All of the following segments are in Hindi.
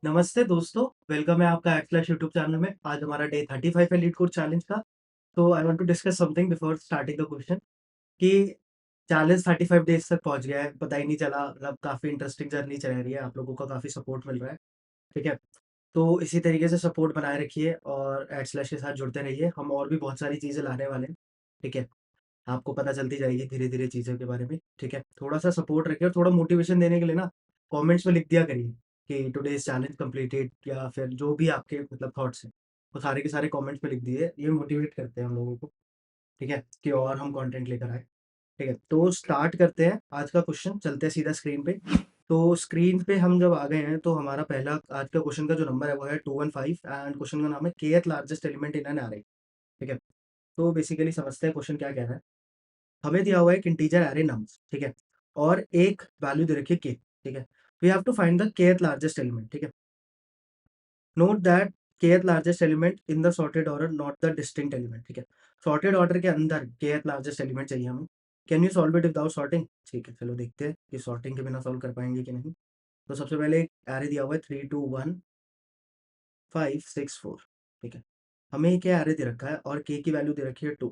नमस्ते दोस्तों, वेलकम है आपका एक्सप्लेश यूट्यूब चैनल में। आज हमारा डे 35 है लीड कोड चैलेंज का। तो I want to discuss something before starting the question कि चैलेंज 35 डेज़ तक पहुँच गया है, पता ही नहीं चला। मतलब काफ़ी इंटरेस्टिंग जर्नी चल रही है, आप लोगों का काफ़ी सपोर्ट मिल रहा है, ठीक है? तो इसी तरीके से सपोर्ट बनाए रखिए और एक्सप्लेश के साथ जुड़ते रहिए। हम और भी बहुत सारी चीज़ें लाने वाले हैं, ठीक है? आपको पता चलती जाएगी धीरे-धीरे चीज़ों के बारे में, ठीक है? थोड़ा-सा सपोर्ट रखिए और थोड़ा मोटिवेशन देने के लिए ना कमेंट्स में लिख दिया करिए कि टुडेज़ चैलेंज कंप्लीटेड या फिर जो भी आपके मतलब थॉट्स हैं, वो सारे के सारे कमेंट्स में लिख दिए। ये मोटिवेट करते हैं हम लोगों को, ठीक है? कि और हम कंटेंट लेकर आएँ, ठीक है? तो स्टार्ट करते हैं आज का क्वेश्चन, चलते हैं सीधा स्क्रीन पे। तो स्क्रीन पे हम जब आ गए हैं तो हमारा पहला आज का क्वेश्चन का जो नंबर है वो है 215 एंड क्वेश्चन का नाम है kth largest element in an अरे, ठीक है? तो बेसिकली समझते हैं क्वेश्चन क्या कह रहा है। हमें दिया हुआ है एक इंटीजर एरे नम्स, ठीक है? और एक वैल्यू दे रखी है k, ठीक है? We have to find the kth largest element, ठीक है? Note that kth largest element in the sorted order not the distinct element, ठीक है? सॉर्टेड ऑर्डर के अंदर kth लार्जेस्ट एलिमेंट चाहिए हमें। Can you solve it without sorting? ठीक है, चलो देखते हैं कि सॉर्टिंग के बिना सॉल्व कर पाएँगे कि नहीं। तो सबसे पहले एक एरे दिया हुआ है 3, 2, 1, 5, 6, 4, ठीक है? हमें ये क्या एरे दे रखा है और k की वैल्यू दे रखी है 2।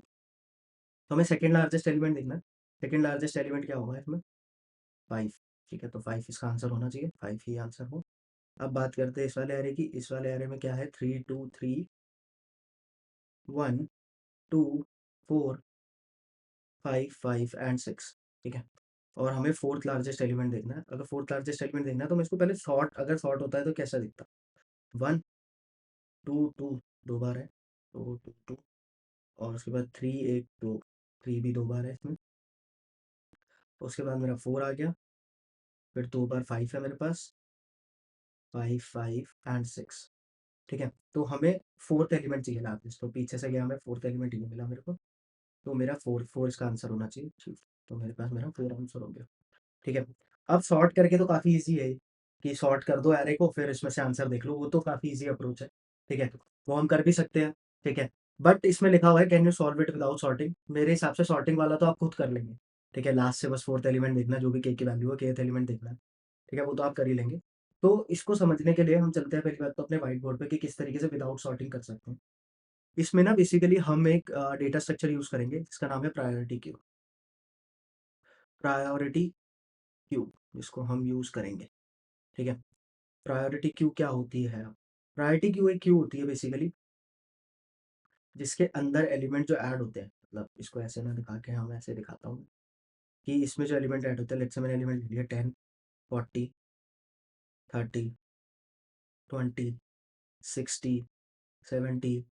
तो हमें सेकंड लार्जेस्ट एलिमेंट देखना है। सेकंड लार्जेस्ट एलिमेंट क्या होगा इसमें? 5, ठीक है? तो 5 इसका आंसर होना चाहिए, 5 ही आंसर हो। अब बात करते हैं इस वाले एरे की। इस वाले एरे में क्या है? 3, 2, 3, 1, 2, 4, 5, 5 एंड 6, ठीक है? और हमें फोर्थ लार्जेस्ट एलिमेंट देखना है। अगर फोर्थ लार्जेस्ट एलिमेंट देखना है तो मैं इसको पहले सॉर्ट, अगर सॉर्ट होता है तो कैसा दिखता? 1, 2, 2 2 बार है, तो 2, 2 और उसके बाद 3, 1, 2, 3 भी 2 बार है इसमें। उसके बाद मेरा 4 आ गया, फिर 2 बार 5 है मेरे पास, 5, 5 एंड 6, ठीक है? तो हमें फोर्थ एलिमेंट चाहिए लार्जेस्ट, तो पीछे से गया मैं, फोर्थ एलिमेंट ही नहीं मिला मेरे को। तो मेरा 4 4 इसका आंसर होना चाहिए, ठीक। तो मेरे पास मेरा 4 आंसर हो गया, ठीक है। अब सॉर्ट करके तो काफ़ी ईज़ी है कि सॉर्ट कर दो एरे को, फिर इसमें से आंसर देख लो, वो तो काफ़ी ईज़ी अप्रोच है, ठीक है। वो हम कर भी सकते हैं, ठीक है। बट इसमें लिखा हुआ है can you solve it without sorting? मेरे हिसाब से सॉर्टिंग वाला तो आप खुद कर लेंगे, ठीक है। लास्ट से बस फोर्थ एलिमेंट देखना है, जो भी k की वैल्यू है, kth एलिमेंट देखना है, ठीक है, वो तो आप कर ही लेंगे। तो इसको समझने के लिए हम चलते हैं पहली बात तो अपने व्हाइट बोर्ड पे कि किस तरीके से विदाउट सॉर्टिंग कर सकते हैं। इसमें ना बेसिकली हम एक डेटा स्ट्रक्चर यूज़ करेंगे जिसका नाम है प्रायोरिटी क्यू। प्रायोरिटी क्यू जिसको हम यूज़ करेंगे, ठीक है। प्रायोरिटी क्यू क्या होती है? प्रायोरिटी क्यू एक क्यू होती है बेसिकली जिसके अंदर एलिमेंट जो ऐड होते हैं, मतलब इसको ऐसे ना दिखा के हम ऐसे दिखाता हूँ कि इसमें जो एलिमेंट ऐड होते हैं, लेट्स से मैंने एलिमेंट ले लिया 10, 40, 30, 20, 60, 70,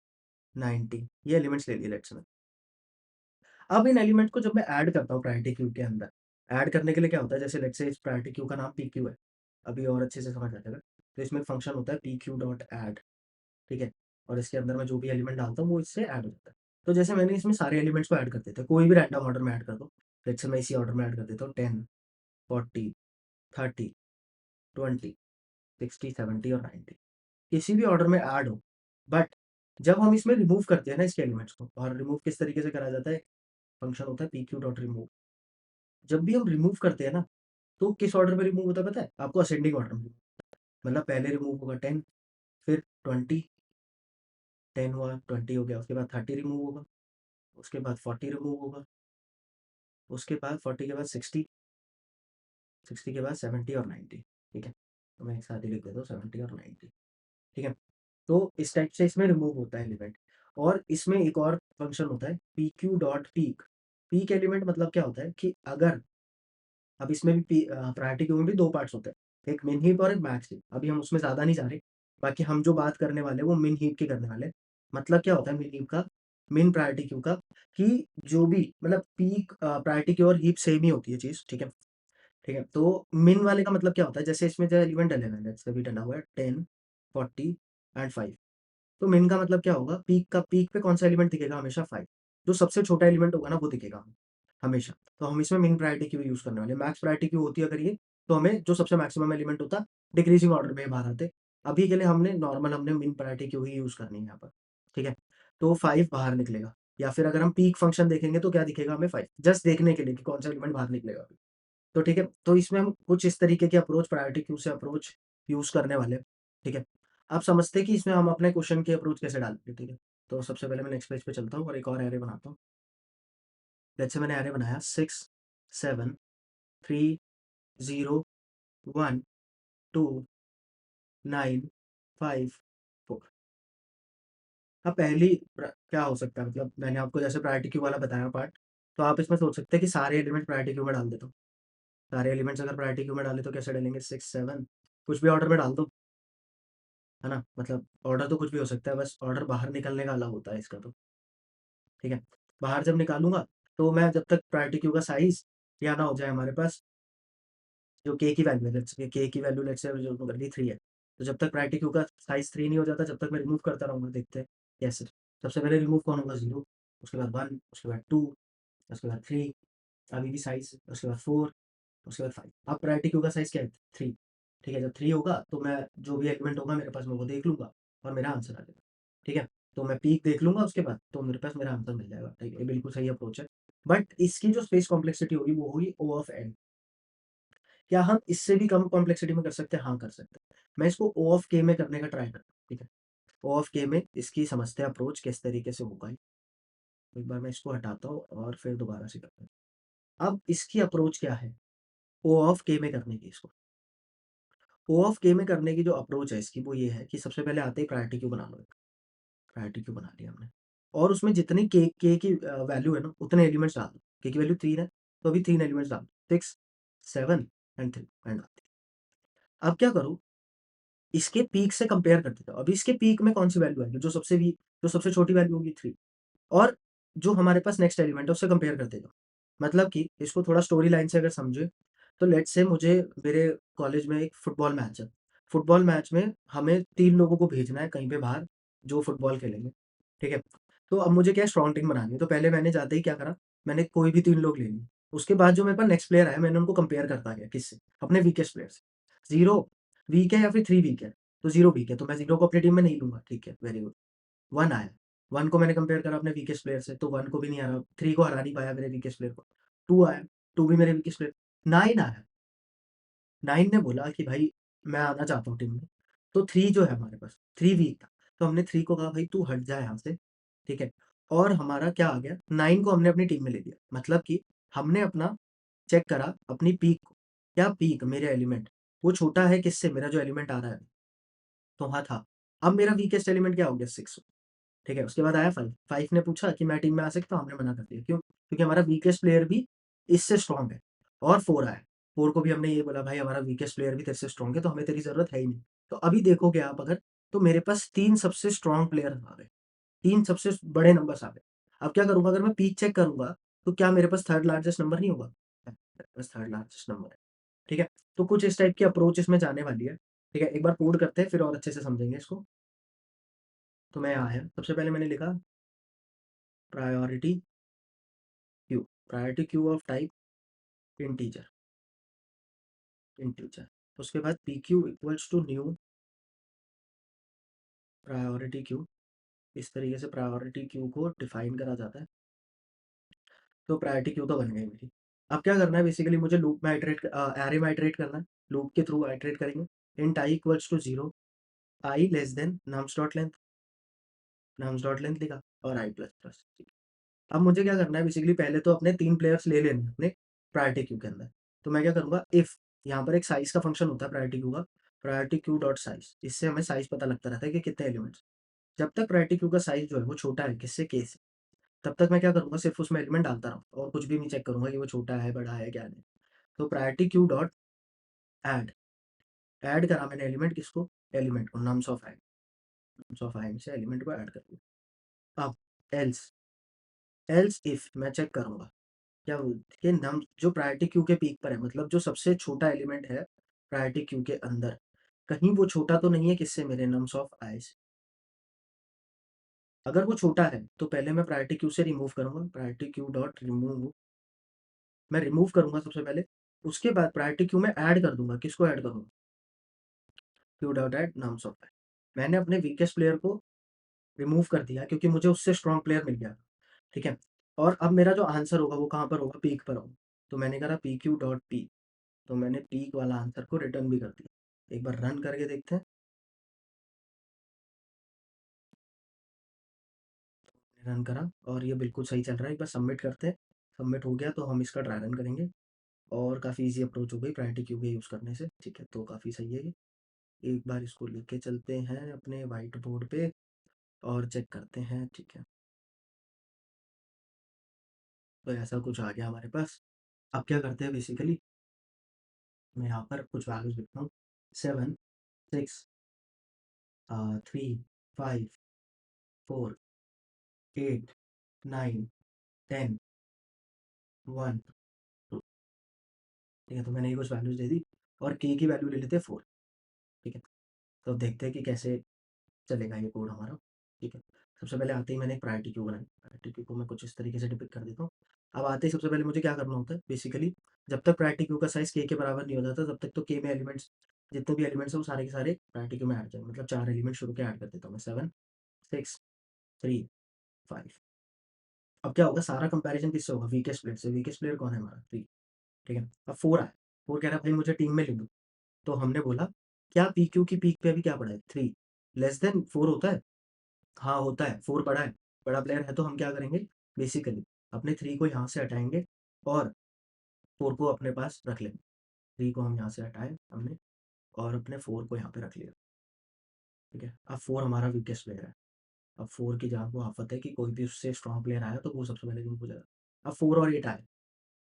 90, ये एलिमेंट्स ले लिए लेट्स में। अब इन एलिमेंट को जब मैं ऐड करता हूँ प्रायोरिटी क्यू के अंदर, ऐड करने के लिए क्या होता है, जैसे लेट्स से इस प्रायोरिटी क्यू का नाम पी क्यू है, अभी और अच्छे से समझ आ जाएगा। तो इसमें एक फंक्शन होता है पी क्यू डॉट ऐड, ठीक है? और इसके अंदर मैं जो भी एलिमेंट डालता हूँ वो इससे ऐड हो जाता है। तो जैसे मैंने इसमें सारे एलिमेंट्स को ऐड कर देते हैं, कोई भी रैंडम ऑर्डर में ऐड कर दो। लेट्स से मैं इसी ऑर्डर में ऐड कर देता हूँ 10, 40, 30, 20, 60, 70 और 90, किसी भी ऑर्डर में ऐड हो। बट जब हम इसमें रिमूव करते हैं ना इसके एलिमेंट्स को, और रिमूव किस तरीके से करा जाता है, फंक्शन होता है पी क्यू डॉट रिमूव। जब भी हम रिमूव करते हैं ना, तो किस ऑर्डर में रिमूव होता है पता है? आपको असेंडिंग ऑर्डर में। मतलब पहले रिमूव होगा 10, फिर 20, 10 हुआ, 20 हो गया, उसके बाद 30 रिमूव होगा, उसके बाद 40 रिमूव होगा, उसके बाद 40 के बाद 60, 60 के बाद 70 और 90, ठीक है? तो मैं एक साथ ही लिख देता हूँ 70 और 90, ठीक है? तो इस टाइप से इसमें रिमूव होता है एलिमेंट। और इसमें एक और फंक्शन होता है P Q dot peak. Peak element मतलब क्या होता है कि अगर, अब इसमें भी प्रायोरिटी क्यू में भी 2 पार्ट्स होते हैं, एक मिन हीप और एक मैक्स हीप। अभी हम उसमें ज़्यादा नहीं जा रहे, बाकी हम जो बात करने वाले हैं वो मिन हीप की करने वाले हैं। मतलब क्या होता है मिन हीप का, मिन प्रायोरिटी क्यू का, कि जो भी मतलब पीक प्रायोरिटी क्यू और हीप सेम ही होती है चीज़, ठीक है? ठीक है? तो मिन वाले का मतलब क्या होता है, जैसे इसमें जो एलिमेंट डले हुए हैं, जैसे अभी डला हुआ है 10, 40 एंड 5। तो मिन का मतलब क्या होगा, पीक का, पीक पे कौन सा एलिमेंट दिखेगा हमेशा? 5। जो सबसे छोटा एलिमेंट होगा ना वो दिखेगा हमें, हमेशा। तो हम इसमें मिन प्रायोरिटी क्यू यूज़ करने वाले हैं। मैक्स प्रायोरिटी क्यू होती है अगर ये, तो हमें जो सबसे मैक्सिमम एलिमेंट होता, डिक्रीजिंग ऑर्डर में बाहर आते। अभी के लिए हमने नॉर्मल, हमने मिन प्रायोरिटी क्यू ही यूज़ करनी है यहाँ पर, ठीक है? तो 5 बाहर निकलेगा, या फिर अगर हम पीक फंक्शन देखेंगे तो क्या दिखेगा हमें? 5, जस्ट देखने के लिए कि कौन सा एलिमेंट बाहर निकलेगा अभी। तो ठीक है, तो इसमें हम कुछ इस तरीके की अप्रोच, प्रायोरिटी क्यू से अप्रोच यूज़ करने वाले हैं। ठीक है? आप समझते हैं कि इसमें हम अपने क्वेश्चन की अप्रोच कैसे डालेंगे, ठीक है? तो सबसे पहले मैं नेक्स्ट पेज पे चलता हूँ और एक और एरे बनाता हूँ। लेट्स से मैंने एरे बनाया 6, 7, 3, 0, 1, 2, 9, 5, 4। अब पहली क्या हो सकता है, मतलब मैंने आपको जैसे प्रायोरिटी क्यू वाला बताया पार्ट, तो आप इसमें सोच सकते हैं कि सारे एलिमेंट प्रायोरिटी क्यू में डाल देता हूँ। सारे एलिमेंट्स अगर प्रायोरिटी क्यू में डाले तो कैसे डालेंगे? 6, 7 कुछ भी ऑर्डर में डाल दो, है ना? मतलब ऑर्डर तो कुछ भी हो सकता है, बस ऑर्डर बाहर निकलने का अलग होता है इसका तो, ठीक है? बाहर जब निकालूँगा, तो मैं जब तक प्रायोरिटी क्यू का साइज़ या ना हो जाए हमारे पास जो के की वैल्यू है, लेट्स से के की वैल्यू लेट्स से जो कर ली 3 है। तो जब तक प्रायोरिटी क्यू का साइज़ 3 नहीं हो जाता, जब तक मैं रिमूव करता रहूँगा, देखते हैं कैसे। सबसे पहले रिमूव कौन होगा? 0, उसके बाद 1, उसके बाद 2, उसके बाद 3, अभी भी साइज़, उसके बाद 4, उसके बाद 5। अब प्रायोरिटी क्यू का साइज़ क्या है? 3, ठीक है? जब 3 होगा तो मैं जो भी एलिमेंट होगा मेरे पास मैं वो देख लूँगा और मेरा आंसर आ जाएगा, ठीक है? तो मैं पीक देख लूँगा उसके बाद, तो मेरे पास मेरा आंसर मिल जाएगा, ठीक है? ये बिल्कुल सही अप्रोच है। बट इसकी जो स्पेस कॉम्प्लेक्सिटी होगी वो होगी O ऑफ n। क्या हम इससे भी कम कॉम्प्लेक्सिटी में कर सकते हैं? हाँ, कर सकते हैं। मैं इसको O ऑफ k में करने का ट्राई करता हूँ, ठीक है? O ऑफ k में इसकी समझते हैं अप्रोच किस तरीके से होगा। एक बार मैं इसको हटाता हूँ और फिर दोबारा से करते हैं। अब इसकी अप्रोच क्या है? O ऑफ k में करने की इसको। O ऑफ k में करने की जो अप्रोच है इसकी वो ये है कि सबसे पहले आते ही प्रायोरिटी क्यू बना लो एक। प्रायोरिटी क्यू बना लिया हमने और उसमें जितनी k की वैल्यू है ना उतने एलिमेंट्स डाल दो। k की वैल्यू 3 है तो अभी 3 एलिमेंट्स डाल दो। 6, 7 एंड 3 एंड डाल दिया। अब क्या करूँ? इसके पीक से कंपेयर कर देता हूँ। अभी इसके पीक में कौन-सी वैल्यू आएगी? जो सबसे छोटी वैल्यू होगी 3 और जो हमारे पास नेक्स्ट एलिमेंट है उससे कंपेयर कर देता हूँ। मतलब कि इसको थोड़ा स्टोरी लाइन से अगर समझे, तो लेट्स से मुझे मेरे कॉलेज में एक फुटबॉल मैच है। फुटबॉल मैच में हमें 3 लोगों को भेजना है कहीं पे बाहर जो फुटबॉल खेलेंगे, ठीक है? तो अब मुझे क्या है स्ट्रॉन्ग टीम बनानी है, तो पहले मैंने जाते ही क्या करा, मैंने कोई भी 3 लोग ले लिए। उसके बाद जो मेरे पास नेक्स्ट प्लेयर आया मैंने उनको कंपेयर करता गया किससे? अपने वीकेस्ट प्लेयर से। 0 वीक है या फिर 3 वीक है? तो 0 वीक है तो मैं 0 को अपनी टीम में नहीं लूँगा, ठीक है, वेरी गुड। 1 आया, 1 को मैंने कंपेयर करा अपने वीकेस्ट प्लेयर से, तो 1 को भी नहीं हरा, 3 को हरा नहीं पाया मेरे वीकेस्ट प्लेयर को। 2 आया, 2 भी मेरे वीकेस्ट प्लेयर। 9 आया, 9 ने बोला कि भाई मैं आना चाहता हूँ टीम में। तो 3 जो है हमारे पास, 3 वीक था, तो हमने 3 को कहा भाई तू हट जा यहाँ से, ठीक है? और हमारा क्या आ गया 9 को हमने अपनी टीम में ले लिया। मतलब कि हमने अपना चेक करा अपनी पीक को, क्या पीक मेरे एलिमेंट वो छोटा है किससे? मेरा जो एलिमेंट आ रहा है, तो हाँ था। अब मेरा वीकेस्ट एलिमेंट क्या हो गया? 6, ठीक है? उसके बाद आया 5, 5 ने पूछा कि मैं टीम में आ सकता हूँ? हमने मना कर दिया। क्यों? क्योंकि हमारा वीकेस्ट प्लेयर भी इससे स्ट्रॉन्ग है। और 4 आया, 4 को भी हमने ये बोला भाई हमारा वीकेस्ट प्लेयर भी तेरे से स्ट्रॉन्ग है, तो हमें तेरी ज़रूरत है ही नहीं। तो अभी देखोगे आप अगर, तो मेरे पास 3 सबसे स्ट्रॉन्ग प्लेयर आ गए, 3 सबसे बड़े नंबर्स आ गए। अब क्या करूँगा अगर मैं पीक चेक करूँगा, तो क्या मेरे पास थर्ड लार्जेस्ट नंबर नहीं होगा? मेरे पास थर्ड लार्जेस्ट नंबर है, ठीक है? तो कुछ इस टाइप की अप्रोच इसमें जाने वाली है, ठीक है? एक बार कोड करते हैं फिर और अच्छे से समझेंगे इसको। तो मैं यहाँ आया, सबसे पहले मैंने लिखा priority queue, priority queue of type integer, integer. उसके बाद P Q equals to new priority queue. इस तरीके से प्रायोरिटी क्यू को डिफाइन करा जाता है। तो प्रायोरिटी क्यू तो बन गई मेरी। अब क्या करना है बेसिकली मुझे लूप में आइटरेट एरे में आइटरेट करना है। लूप के थ्रू आइटरेट करेंगे। Int I equals to 0, I less than nums dot length, nums dot length लिखा और आई प्लस प्लस। अब मुझे क्या करना है बेसिकली पहले तो अपने 3 प्लेयर्स ले लेने हैं अपने प्रायोरिटी क्यू के अंदर। तो मैं क्या करूँगा इफ यहाँ पर एक साइज़ का फंक्शन होता है प्रायोरिटी क्यू का, प्रायोरिटी क्यू डॉट साइज़। इससे हमें साइज़ पता लगता रहता है कि कितने एलिमेंट्स। जब तक प्रायोरिटी क्यू का साइज़ जो है वो छोटा है किससे? के से। तब तक मैं क्या करूँगा सिर्फ़ उसमें एलिमेंट डालता रहूँगा और कुछ भी नहीं चेक करूँगा कि वो छोटा है, बड़ा है, क्या नहीं। तो priority queue dot add, add करा मैंने एलिमेंट किसको? एलिमेंट को nums of i, nums of i से एलिमेंट को ऐड कर दिया। अब एल्स, एल्स इफ मैं चेक करूँगा क्या बोलते हैं नम जो प्रायोरिटी क्यू के पीक पर है मतलब जो सबसे छोटा एलिमेंट है प्रायोरिटी क्यू के अंदर, कहीं वो छोटा तो नहीं है किससे? मेरे नम्स ऑफ आई से। अगर वो छोटा है तो पहले मैं प्रायोरिटी क्यू से रिमूव करूँगा, प्रायोरिटी क्यू डॉट रिमूव, मैं रिमूव करूँगा सबसे पहले। उसके बाद प्रायोरिटी क्यू में ऐड कर दूँगा, किसको ऐड करूँगा? Queue dot add nums of i. मैंने अपने वीकेस्ट प्लेयर को रिमूव कर दिया क्योंकि मुझे उससे स्ट्रॉन्ग प्लेयर मिल गया, ठीक है? और अब मेरा जो आंसर होगा वो कहाँ पर होगा? पीक पर होगा। तो मैंने करा पी क्यू डॉट पी, तो मैंने पीक वाला आंसर को रिटर्न भी कर दिया। एक बार रन करके देखते हैं। रन करा और ये बिल्कुल सही चल रहा है, एक बार सबमिट करते हैं। सबमिट हो गया तो हम इसका ट्राई रन करेंगे और काफ़ी ईज़ी अप्रोच हो गई प्रायोरिटी क्यू के यूज़ करने से, ठीक है? तो काफ़ी सही है ये। एक बार इसको लेके चलते हैं अपने व्हाइट बोर्ड पे और चेक करते हैं, ठीक है? तो ऐसा कुछ आ गया हमारे पास। अब क्या करते हैं बेसिकली, मैं यहाँ पर कुछ वैल्यूज़ लिखता हूँ 7, 6 3, 5, 4, 8, 9, 10, 1, 2, ठीक है? तो मैंने ये कुछ वैल्यूज़ दे दी और के की वैल्यू ले लेते हैं 4, ठीक है? तो अब देखते हैं कि कैसे चलेगा ये कोड हमारा, ठीक है? सबसे पहले आते ही मैंने एक प्रायोरिटी क्यू बनाई। प्रायोरिटी क्यू को मैं कुछ इस तरीके से डिपिक्ट कर देता हूँ। अब आते ही सबसे पहले मुझे क्या करना होता है बेसिकली, जब तक प्रायोरिटी क्यू का साइज़ के बराबर नहीं हो जाता तब तक तो के में एलिमेंट्स, जितने भी एलिमेंट्स हैं वो सारे के सारे प्रायोरिटी क्यू में ऐड जाएँगे। मतलब 4 एलिमेंट शुरू के ऐड कर देता हूँ मैं 7, 6, 3, 5। अब क्या होगा, सारा कंपैरिज़न किससे होगा? वीकेस्ट प्लेयर से। वीकेस्ट प्लेयर कौन है हमारा? 3, ठीक है? अब 4 आया। 4 कह रहा है भाई मुझे टीम में ले लो। तो हमने बोला क्या पीक्यू की पीक पे अभी क्या पड़ा है? 3 लेस देन 4 होता है? हाँ, होता है, 4 बड़ा है, बड़ा प्लेयर है तो हम क्या करेंगे बेसिकली अपने 3 को यहाँ से हटाएँगे और 4 को अपने पास रख लेंगे। 3 को हम यहाँ से हटाए हमने और अपने 4 को यहाँ पे रख लिया, ठीक है? अब 4 हमारा वीकेस्ट प्लेयर है। अब 4 की जहाँ को आफत है कि कोई भी उससे स्ट्रॉन्ग प्लेयर आया तो वो सबसे पहले रिमूव हो जाएगा। अब 4 और 8 आए,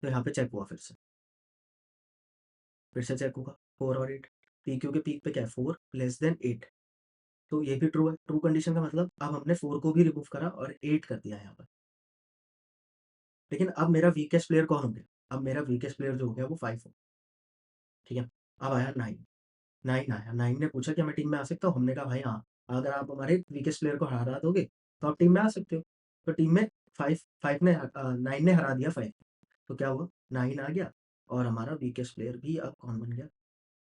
तो यहाँ पे चेक हुआ फिर से चेक होगा 4 और 8। पीक्यू के पीक पे क्या है? 4 लेस देन 8, तो ये भी ट्रू है। ट्रू कंडीशन का मतलब अब हमने 4 को भी रिमूव करा और 8 कर दिया यहाँ पर। लेकिन अब मेरा वीकेस्ट प्लेयर कौन हो गया? अब मेरा वीकेस्ट प्लेयर जो हो गया वो 5 हो, ठीक है? अब आया 9, 9 आया, 9 ने पूछा क्या मैं टीम में आ सकता हूँ? हमने कहा भाई हाँ, अगर आप हमारे वीकेस्ट प्लेयर को हरा दोगे, तो आप टीम में आ सकते हो। तो टीम में 5 ने 9 ने हरा दिया 5, तो क्या हुआ? 9 आ गया और हमारा वीकेस्ट प्लेयर भी अब कौन बन गया?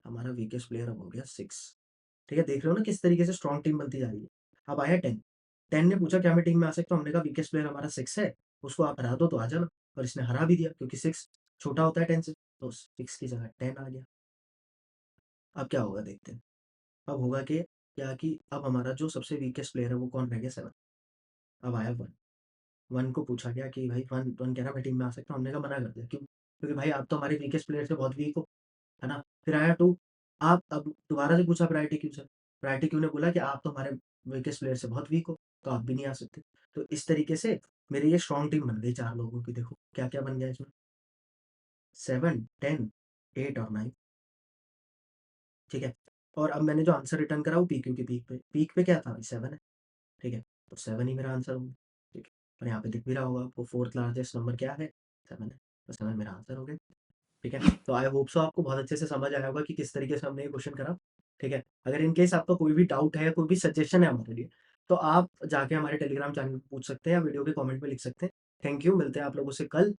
हमारा वीकेस्ट प्लेयर अब हो गया 6, ठीक है? देख रहे हो ना किस तरीके से स्ट्रॉन्ग टीम बनती जा रही है। अब आया 10, 10 ने पूछा क्या मैं टीम में आ सकता हूँ? हमने कहा वीकेस्ट प्लेयर हमारा 6 है, उसको आप हरा दो तो आ जाना, और इसने हरा भी दिया क्योंकि 6 छोटा होता है 10 से, तो 6 की जगह 10 आ गया। अब क्या होगा देखते हैं। अब होगा कि क्या कि अब हमारा जो सबसे वीकेस्ट प्लेयर है वो कौन रह गया? 7। अब आया 1, 1 को पूछा गया कि भाई 1 1 कह रहा है मैं टीम में आ सकता हूँ, हमने कहा मना कर दिया। क्यों? क्योंकि भाई आप तो हमारे वीकेस्ट प्लेयर से बहुत वीक हो, है ना? फिर आया 2, आप अब दोबारा से पूछा प्रायोरिटी क्यू से। प्रायोरिटी क्यू ने बोला कि आप तो हमारे वीकेस्ट प्लेयर से बहुत वीक हो, तो आप भी नहीं आ सकते। तो इस तरीके से मेरी ये स्ट्रॉन्ग टीम बन गई 4 लोगों की। देखो क्या-क्या बन गया इसमें, 7, 10, 8 और 9, ठीक है? और अब मैंने जो आंसर रिटर्न करा वो पीक्यू की पीक पे क्या था? 7 है, ठीक है? तो 7 ही मेरा आंसर होगा, ठीक है? और यहाँ पे दिख भी रहा होगा आपको 4th लार्जेस्ट नंबर क्या है? 7 है, तो 7 मेरा आंसर हो गया। ठीक है? तो आई होप सो आपको बहुत अच्छे से समझ आया होगा कि किस तरीके से हमने ये क्वेश्चन करा, ठीक है? अगर इन केस आपका कोई भी डाउट है या कोई भी सजेशन है हमारे लिए, तो आप जाके हमारे टेलीग्राम चैनल पे पूछ सकते हैं या वीडियो के कमेंट में लिख सकते हैं। थैंक यू, मिलते हैं आप लोगों से कल।